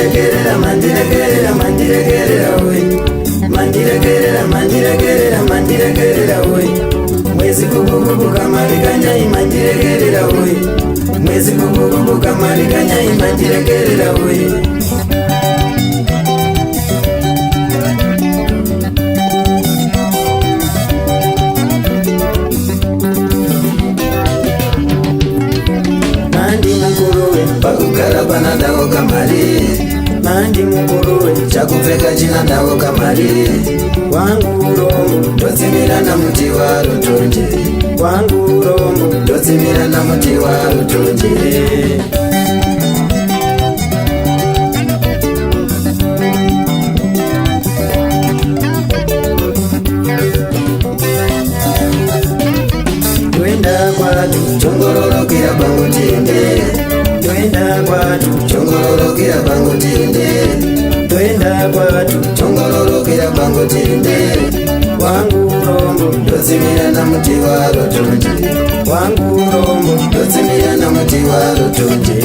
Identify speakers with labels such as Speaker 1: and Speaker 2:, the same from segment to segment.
Speaker 1: mandiregerera mandiregerera mandiregerera we mandiregerera mandiregerera mandiregerera we mwezi kububu kamariganya imandiregerera we mwezi kububu kamariganya imandiregerera we pakugara panadawo kamari mandi mukuruwe chakupfeka chinadawo kamari wangu urombo ndotsimira namuti warutonje wangu urombo ndotsimira namuti warutonje toenda kwatu chongororokera pangotende toenda kwatu chongororokera pangotende toenda kwatu chongororokera pangotende wangu urombo ndotsimira namuti warutonje wangu urombo ndotsimira namuti warutonje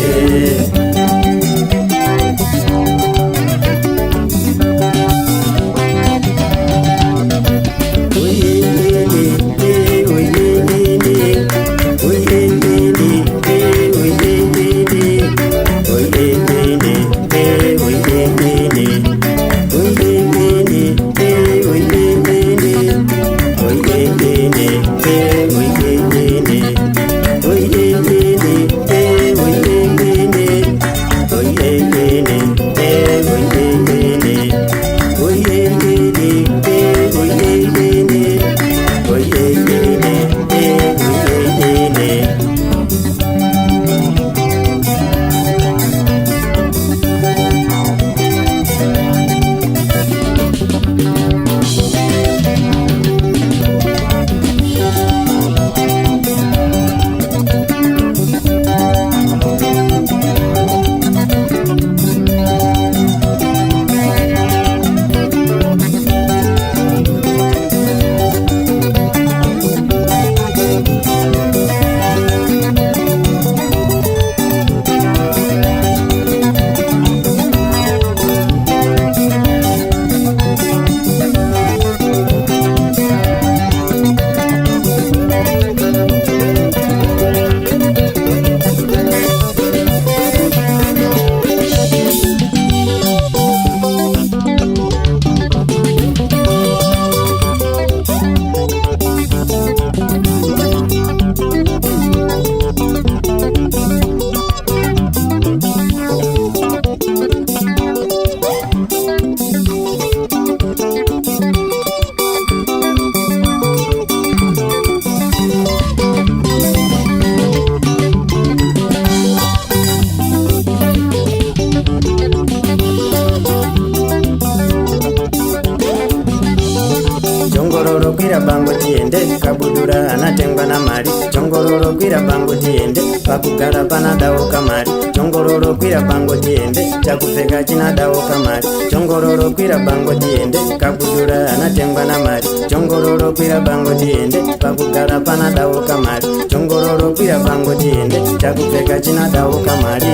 Speaker 1: chongororo kwira bango tiende kabudura anatengwa na mari chongororo kwira bango tiende pakugara panadawo kamari chongororo kwira bango tiende chakupfeka chinadawo kamari chongororo kwira bango tiende kabudura anatengwa na mari chongororo kwira bango tiende pakugara panadawo kamari chongororo kwira bango tiende chakupfeka chinadawo kamari